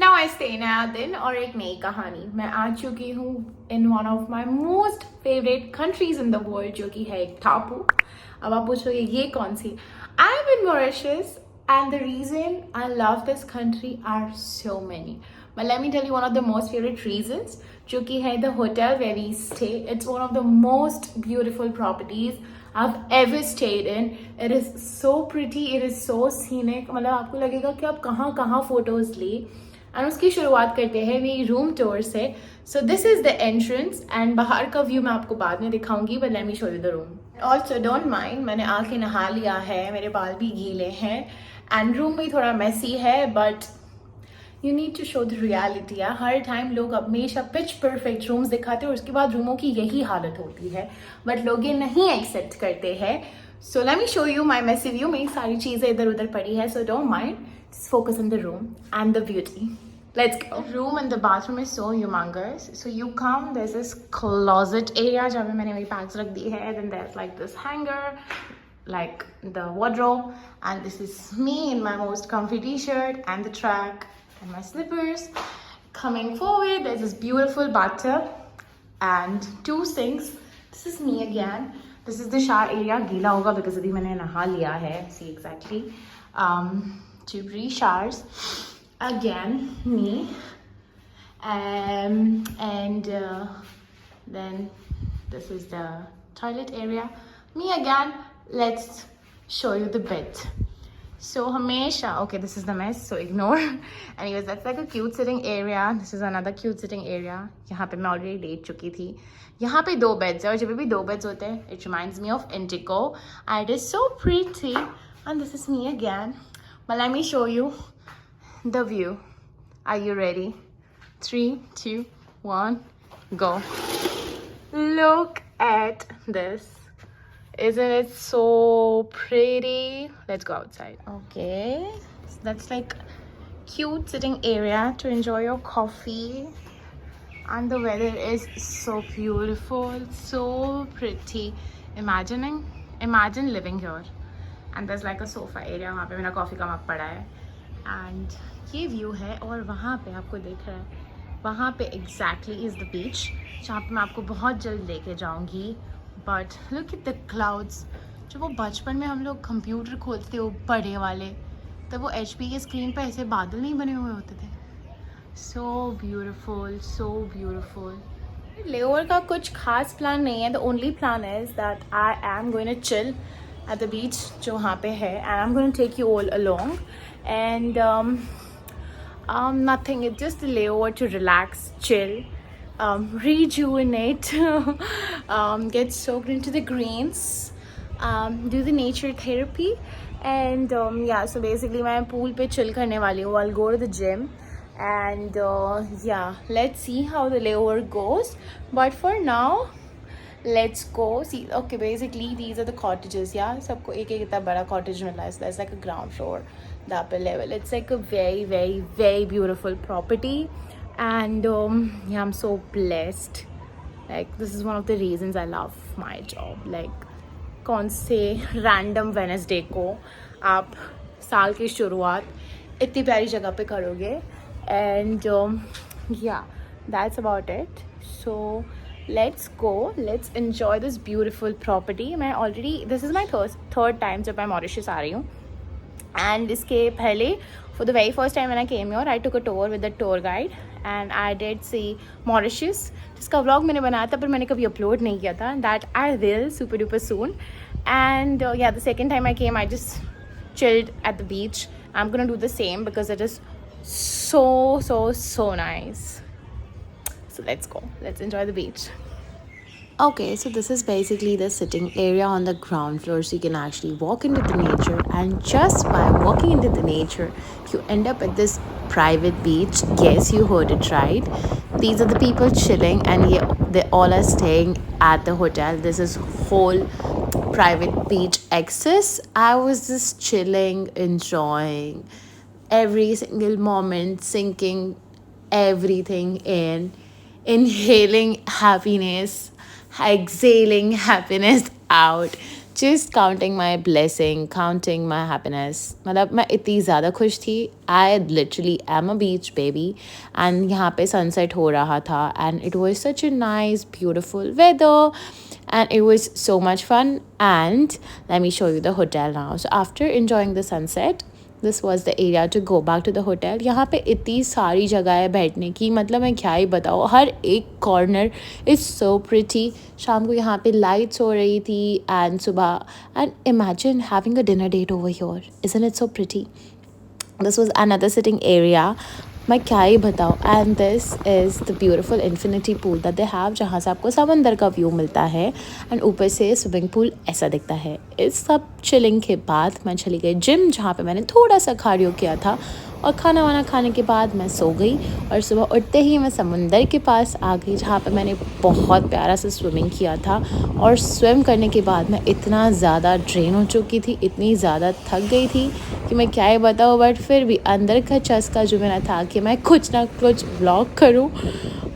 Now I stay नया दिन और एक नई कहानी। मैं आ चुकी हूँ in one of my most favourite countries in the world, जो कि है एक टापू। अब आप पूछोगे ये कौन सी? I am in Mauritius and the reason I love this country are so many, but let me tell you one of the most favorite reasons, जो कि है the hotel where we stay. It's one of the most beautiful properties I've ever stayed in. It is so pretty, it is so scenic. मतलब आपको लगेगा कि आप कहाँ कहाँ फोटोज ले। एंड उसकी शुरुआत करते हैं मेरी रूम टूर से। So this is the entrance and बाहर का व्यू मैं आपको बाद में दिखाऊंगी, but let me show you the room. Also don't mind, मैंने आके नहा लिया है, मेरे बाल भी गीले हैं एंड रूम भी थोड़ा मेसी है, but you need to show the reality. यार हर टाइम लोग हमेशा पिच परफेक्ट रूम्स दिखाते हैं और उसके बाद रूमों की यही हालत होती है, बट लोग ये नहीं एक्सेप्ट करते हैं। So let me show you my messy view. मेरी सारी चीज़ें इधर उधर पड़ी है, so don't mind, just focus on the room and the beauty. Let's go. The room and the bathroom is so humongous. So you come, there's this closet area जहाँ पे मैंने मेरी bags रख दी है. Then there's like this hanger, like the wardrobe, and this is me in my most comfy t-shirt and the track and my slippers. Coming forward, there's this beautiful bathtub and two sinks. This is me again. This is the shower area. गीला होगा because अभी मैंने नहा लिया है. See exactly. Two showers again, me, and then this is the toilet area, me again. Let's show you the bed. So hamesha, okay, this is the mess, so ignore. Anyways, that's like a cute sitting area. This is another cute sitting area. यहाँ पे मैं already late चुकी थी। यहाँ पे 2 beds है और जब भी 2 beds होते हैं, it reminds me of Indigo and it is so pretty. And this is me again. But let me show you the view. Are you ready? 3, 2, 1, go. Look at this. Isn't it so pretty? Let's go outside. Okay. So that's like cute sitting area to enjoy your coffee. And the weather is so beautiful, so pretty. Imagine living here. And दस like अ sofa area, वहाँ पे मेरा coffee का मग पड़ा है and ये view है। और वहाँ पे आपको दिख रहा है, वहाँ पे एग्जैक्टली इज़ द बीच, जहाँ पे मैं आपको बहुत जल्द लेके जाऊँगी। But look at the clouds. जो वो बचपन में हम लोग कंप्यूटर खोलते वो बड़े वाले, तब वो HP के स्क्रीन पर ऐसे बादल नहीं बने हुए होते थे। So beautiful, so beautiful. Layover का कुछ खास प्लान नहीं है। The only plan is that I am going to chill at the beach जो वहाँ पे है, and I'm going to take you all along, and nothing, it's just a layover to relax, chill, rejuvenate, get soaked into the greens, do the nature therapy, and yeah, so basically मैं pool पे chill करने वाली हूँ. I'll go to the gym, and yeah, let's see how the layover goes, but for now let's go see. Okay, basically these are the cottages. Yeah, सबको एक एक इतना बड़ा cottage मिला है. So there's like a ground floor, the upper level. It's like a very very very beautiful property, and yeah, I'm so blessed. Like this is one of the reasons I love my job. Like कौन से random Wednesday को आप साल की शुरुआत इतनी प्यारी जगह पे करोगे, and yeah, that's about it. So let's go, let's enjoy this beautiful property. मैं already, this is my third time जब मैं मॉरिशस आ रही हूँ, and इसके पहले for the very first time when I came here I took a tour with the tour guide and I did see Mauritius, जिसका vlog मैंने बनाया था पर मैंने कभी upload नहीं किया था. That I will super duper soon. And yeah, the second time I came I just chilled at the beach. I'm gonna do the same because it is so nice. So let's go, let's enjoy the beach. Okay, so this is basically the sitting area on the ground floor, so you can actually walk into the nature, and just by walking into the nature you end up at this private beach. Yes, you heard it right. These are the people chilling, and yeah, they all are staying at the hotel. This is whole private beach access. I was just chilling, enjoying every single moment, sinking everything in, inhaling happiness, exhaling happiness out, just counting my blessing, counting my happiness. मतलब मैं इतनी ज़्यादा खुश थी. I literally am a beach baby. And यहाँ पे sunset हो रहा था. And it was such a nice, beautiful weather. And it was so much fun. And let me show you the hotel now. So after enjoying the sunset, this was the area to go back to the hotel. यहाँ पे इतनी सारी जगह है बैठने की, मतलब मैं क्या ही बताऊँ. हर एक कॉर्नर इज़ सो प्रिटी. शाम को यहाँ पे लाइट्स हो रही थी एंड सुबह. And imagine having a dinner date over here. Isn't it so pretty. This was another sitting area. मैं क्या ही बताऊँ. And this is the beautiful infinity pool that they have, जहाँ से आपको समंदर का व्यू मिलता है एंड ऊपर से स्विमिंग पूल ऐसा दिखता है. इस सब चिलिंग के बाद मैं चली गई जिम, जहाँ पे मैंने थोड़ा सा कार्डियो किया था. और खाना वाना खाने के बाद मैं सो गई. और सुबह उठते ही मैं समंदर के पास आ गई, जहाँ पे मैंने बहुत प्यारा सा स्विमिंग किया था. और स्विम करने के बाद मैं इतना ज़्यादा ड्रेन हो चुकी थी, इतनी ज़्यादा थक गई थी कि मैं क्या ही बताऊँ. बट फिर भी अंदर का चस्का जो मेरा था कि मैं कुछ ना कुछ व्लॉग करूँ.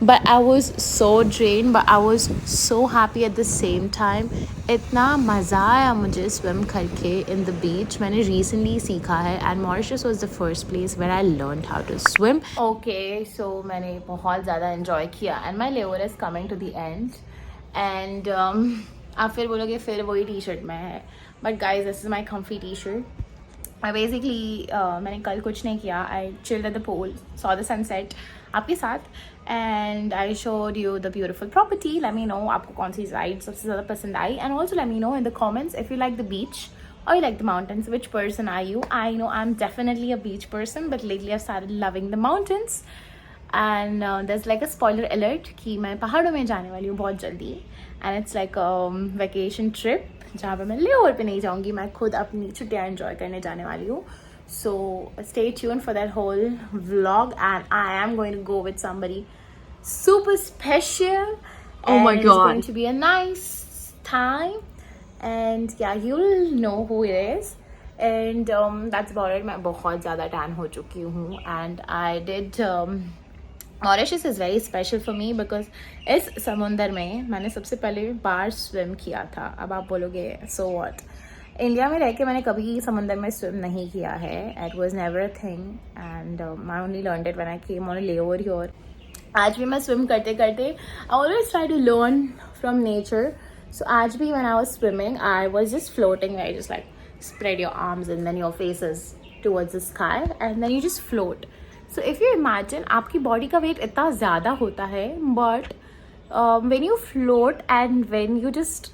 But I was so drain, but I was so happy at the same time. इतना मज़ा आया मुझे स्विम करके इन द बीच. मैंने रिसेंटली सीखा है and Mauritius was the first place where I learn how to swim. Okay, so मैंने बहुत ज़्यादा इन्जॉय किया and my layover is coming to the end. And आप फिर बोलोगे फिर वही टी शर्ट में है. But guys, this is my comfy T shirt. I basically मैंने कल कुछ नहीं किया. आई chilled at the pool, saw the sunset आपके साथ, and I showed you the beautiful property. Let me know आपको कौन सी राइड सबसे ज़्यादा पसंद आई, and also let me know in the comments if you like the beach or you like the mountains. Which person are you? I know I'm definitely a beach person, but lately I've started loving the mountains. And there's like a spoiler alert कि मैं पहाड़ों में जाने वाली हूँ बहुत जल्दी. And it's like a vacation trip जहाँ पे मैं लेओवर पे नहीं जाऊँगी. मैं खुद अपनी छुट्टियाँ एंजॉय करने जाने वाली हूँ. So stay tuned for that whole vlog, and I am going to go with somebody super special. Oh my and God. It's going to be a nice time, and yeah, you'll know who it is. And that's about it. मैं बहुत ज़्यादा tan हो चुकी हूँ, and I did Mauritius is very special for me because इस समुंदर में मैंने सबसे पहले बार स्विम किया था. अब आप बोलोगे so what? इंडिया में रह के मैंने कभी समुंदर में स्विम नहीं किया है. It was never a thing, and I only learned it when I came on a layover here. आज भी मैं स्विम करते करते I always try to learn from nature. So आज भी when I was swimming I was just floating. I just like spread your arms and then your faces towards the sky and then you just float. So if you imagine आपकी body का weight इतना ज़्यादा होता है, but when you float and when you just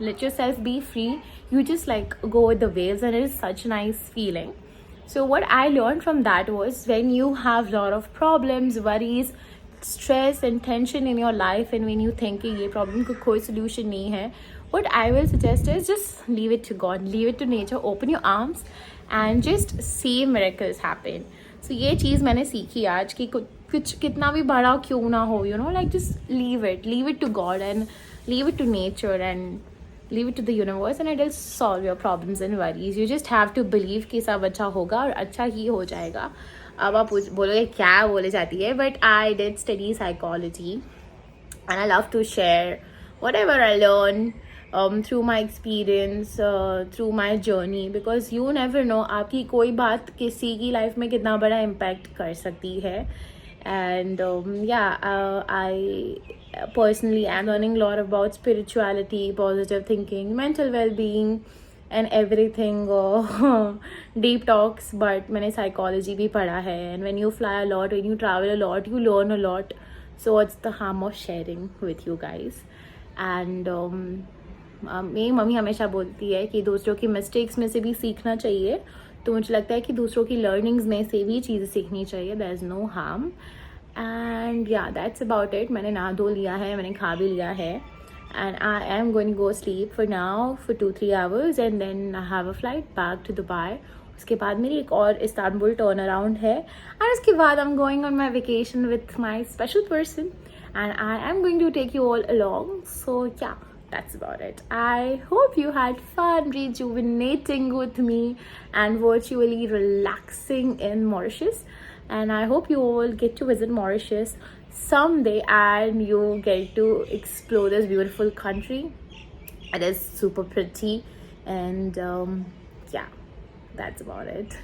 let yourself be free, you just like go with the waves, and it is such a nice feeling. So what I learned from that was when you have lot of problems, worries, stress and tension in your life, and when you think कि ये problem का कोई solution नहीं है, what I will suggest is just leave it to God, leave it to nature, open your arms and just see miracles happen. So ये चीज़ मैंने सीखी आज कि कुछ कितना भी बड़ा क्यों ना हो, you know, like just leave it to God and leave it to nature and leave it to the universe, and it will solve your problems and worries. You just have to believe कि सब अच्छा होगा और अच्छा ही हो जाएगा. अब आप बोलोगे क्या बोले जाती है, but I did study psychology and I love to share whatever I learn through my experience, through my journey, because you never know आपकी कोई बात किसी की लाइफ में कितना बड़ा impact कर सकती है. And I personally am learning a lot about spirituality, positive thinking, mental well-being and everything, deep talks. But मैंने psychology भी पढ़ा है, and when you fly a lot, when you travel a lot, you learn a lot. So what's the harm of sharing with you guys? And मेरी mummy हमेशा बोलती है कि दूसरों की मिस्टेक्स में से भी सीखना चाहिए. तो मुझे लगता है कि दूसरों की लर्निंग्स में से भी चीज़ें सीखनी चाहिए. There is no harm. And yeah that's about it. मैंने नहा धो लिया है, मैंने खा भी लिया है, and I am going to go sleep for now for 2-3 hours, and then I have a flight back to Dubai. उसके बाद मेरी एक और इस्तांबुल टर्न अराउंड है, एंड उसके बाद I am going on my vacation with my special person, and I am going to take you all along. So yeah, that's about it. I hope you had fun rejuvenating with me and virtually relaxing in Mauritius, and I hope you all get to visit Mauritius someday and you get to explore this beautiful country. It is super pretty. And yeah, that's about it.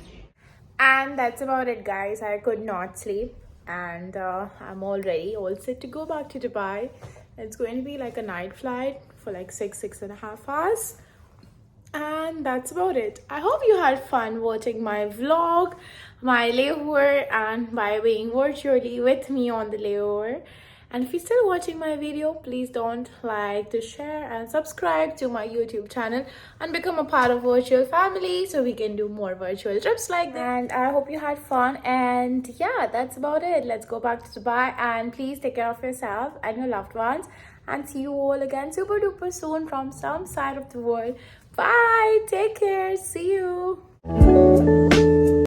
And that's about it, guys. I could not sleep, and I'm all ready, all set to go back to Dubai. It's going to be like a night flight for like 6.5 hours. And that's about it. I hope you had fun watching my vlog, my layover, and by being virtually with me on the layover. And if you're still watching my video, please don't like to share and subscribe to my YouTube channel and become a part of virtual family so we can do more virtual trips like that. And I hope you had fun. And yeah, that's about it. Let's go back to Dubai, and please take care of yourself and your loved ones. And see you all again super duper soon from some side of the world. Bye. Take care. See you.